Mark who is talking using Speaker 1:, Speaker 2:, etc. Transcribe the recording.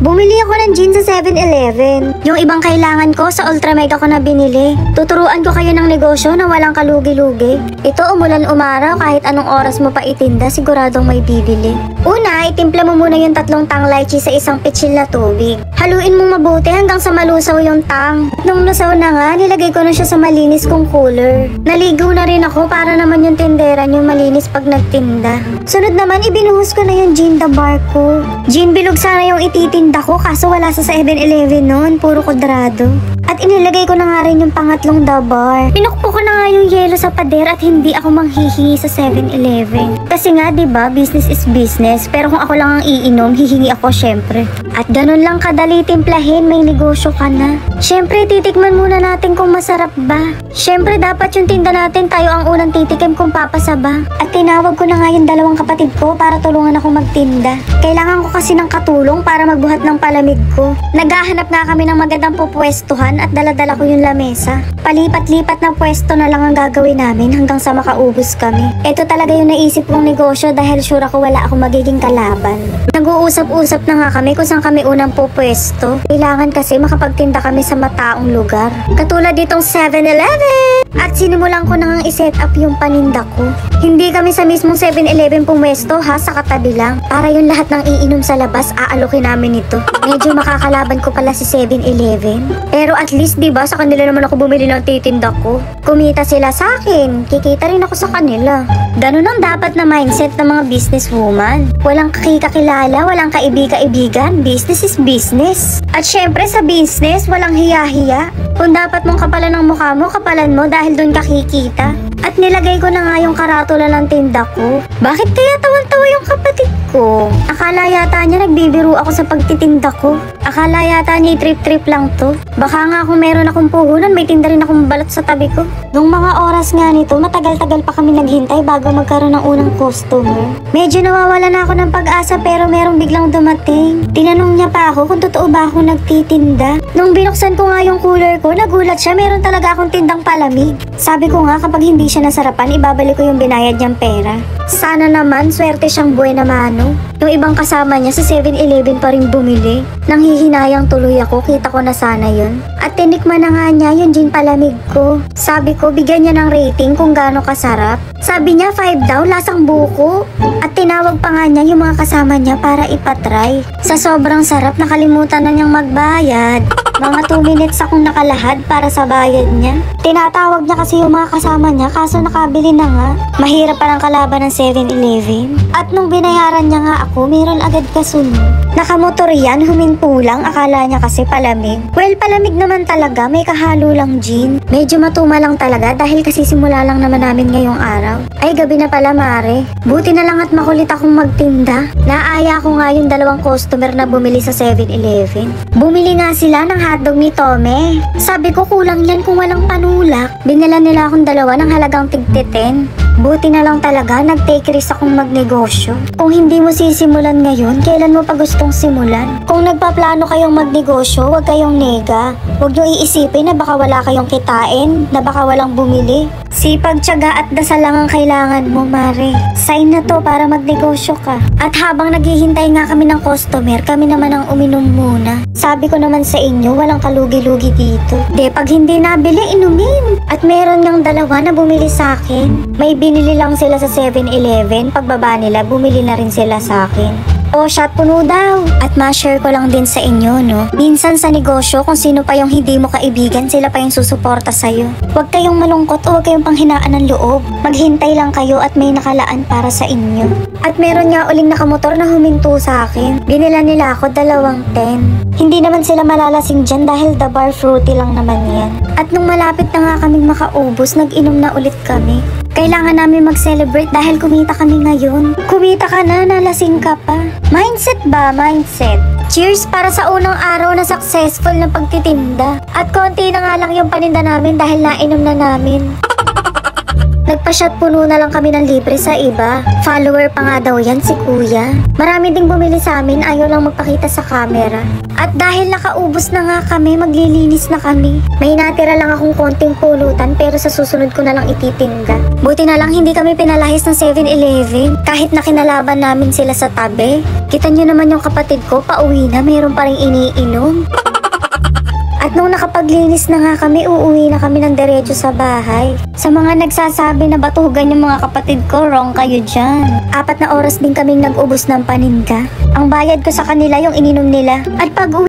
Speaker 1: Bumili ako ng gin sa 7-Eleven. Yung ibang kailangan ko sa Ultra Mega ko na binili. Tuturuan ko kayo ng negosyo na walang kalugi-lugi. Ito umulan umaraw, kahit anong oras mo pa itinda, siguradong may bibili. Una, itimpla mo muna yung 3 tang lychee sa isang pitsil na tubig. Haluin mong mabuti hanggang sa malusaw yung tang. Nung lusaw na nga, nilagay ko na siya sa malinis kong cooler. Naligaw na rin ako para naman yung tinderan yung malinis pag nagtinda. Sunod naman, ibinuhos ko na yung gin the bar ko. Gin bilog sana yung ititinda ko, kaso wala sa 7-Eleven noon, puro kudrado. At inilagay ko na nga rin yung pangatlong the bar. Pinukpo ko na nga yung yelo sa pader at hindi ako manghihingi sa 7-Eleven. Kasi nga, diba, business is business. Pero kung ako lang ang iinom, hihingi ako syempre. At ganun lang kadali timplahin, may negosyo ka na. Syempre, titikman muna natin kung masarap ba. Syempre, dapat yung tinda natin tayo ang unang titikim kung papasa ba. At tinawag ko na nga yung 2 kapatid ko para tulungan ako magtinda. Kailangan ko kasi ng katulong para magbuhat ng palamig ko. Naghahanap nga kami ng magandang pupwestuhan at dala-dala ko yung lamesa. Palipat-lipat na pwesto na lang ang gagawin namin hanggang sa makaubos kami. Ito talaga yung naisip kong negosyo dahil sure ako wala akong magiging kalaban. Nag-uusap-usap na nga kami kung saan kami unang pupwesto. Kailangan kasi makapagtinda kami sa mataong lugar. Katulad ditong 7-Eleven! At sinimulan ko na nga i-set up yung paninda ko. Hindi kami sa mismong 7-Eleven pumwesto ha, sa katabi lang. Para yung lahat ng iinom sa labas, aalokin namin ito. Medyo makakalaban ko pala si 7-Eleven. Pero at least diba sa kanila naman ako bumili ng titinda ko. Kumita sila sa akin, kikita rin ako sa kanila. Ganun ang dapat na mindset ng mga businesswoman. Walang kakilala, walang kaibigan, business is business. At syempre sa business, walang hiya-hiya. Kung dapat mong kapalan ng mukha mo, kapalan mo dahil doon ka kikita. At nilagay ko na nga yung karatula ng tinda ko. Bakit kaya tawan-tawa yung kapatid ko? Akala yata niya nagbibiro ako sa pagtitinda ko. Akala yata niya trip-trip lang to. Baka nga kung meron akong puhunan, may tinda rin akong balot sa tabi ko. Nung mga oras nga nito, matagal-tagal pa kami naghintay bago magkaroon ng unang customer. Medyo nawawala na ako ng pag-asa pero merong biglang dumating. Tinanong niya pa ako kung totoo ba ako nagtitinda. Nung binuksan ko nga yung cooler ko, nagulat siya, meron talaga akong tindang palamig. Sabi ko nga kapag hindi siya nasarapan, ibabalik ko yung binayad niyang pera. Sana naman, swerte siyang buena mano. Yung ibang kasama niya sa 7-Eleven pa rin bumili. Nanghihinayang tuloy ako, kita ko na sana yun. At tinikman na nga niya yung gin palamig ko. Sabi ko, bigyan niya ng rating kung gaano kasarap. Sabi niya 5 daw, lasang buko. At tinawag pa nga niya yung mga kasama niya para ipatry. Sa sobrang sarap, nakalimutan na niyang magbayad. Mga 2 minutes akong nakalahad para sa bayad niya. Tinatawag niya kasi yung mga kasama niya kaso nakabili na nga. Mahirap pa ng kalaban ng 7-Eleven. At nung binayaran niya nga ako, meron agad kasunod. Nakamotor yan, huminto lang, akala niya kasi palamig. Well, palamig naman talaga, may kahalo lang gin. Medyo matuma lang talaga dahil kasi simula lang naman namin ngayong araw. Ay, gabi na pala mare. Buti na lang at makulit akong magtinda. Naaya ko nga yung 2 customer na bumili sa 7-Eleven. Bumili nga sila ng hotdog ni Tome. Sabi ko kulang yan kung walang panulak. Binila nila akong 2 ng halagang tig-10. Buti na lang talaga, nag-take risk akong magnegosyo. Kung hindi mo sisimulan ngayon, kailan mo pa gustong simulan? Kung nagpaplano kayong magnegosyo, huwag kayong nega. Huwag nyo iisipin na baka wala kayong kitain, na baka walang bumili. Sipag, tiyaga at dasal lang ang kailangan mo, mare. Sign na to para magnegosyo ka. At habang naghihintay nga kami ng customer, kami naman ang uminom muna. Sabi ko naman sa inyo, walang kalugi-lugi dito. Pag hindi nabili, inumin. At meron ngang 2 na bumili sa akin. May binili lang sila sa 7-Eleven, pagbaba nila, bumili na rin sila sa akin. O, shot puno daw. At ma-share ko lang din sa inyo, no? Minsan sa negosyo, kung sino pa yung hindi mo kaibigan, sila pa yung susuporta sa'yo. Huwag kayong malungkot o huwag kayong panghinaan ng loob. Maghintay lang kayo at may nakalaan para sa inyo. At meron nga uling nakamotor na huminto sa akin. Binila nila ako 2 10. Hindi naman sila malalasing dyan dahil the bar fruity lang naman yan. At nung malapit na nga kaming makaubos, nag-inom na ulit kami. Kailangan namin mag-celebrate dahil kumita kami ngayon. Kumita ka na, nalasing ka pa. Mindset ba? Mindset. Cheers para sa unang araw na successful na pagtitinda. At konti na nga lang yung paninda namin dahil nainom na namin. Nagpa-shot puno na lang kami ng libre sa iba. Follower pa nga daw yan si kuya. Marami ding bumili sa amin, ayaw lang magpakita sa camera. At dahil nakaubos na nga kami, maglilinis na kami. May natira lang akong konting pulutan pero sa susunod ko na lang ititinda. Buti na lang hindi kami pinalahis ng 7-Eleven. Kahit na kinalaban namin sila sa tabi. Kita nyo naman yung kapatid ko, pauwi na, mayroon pa rin iniinom. At nung nakapaglinis na nga kami, uuwi na kami ng diretso sa bahay. Sa mga nagsasabi na batugan yung mga kapatid ko, wrong kayo dyan. 4 na oras din kaming nag-ubos ng paninda. Ang bayad ko sa kanila yung ininom nila. At pag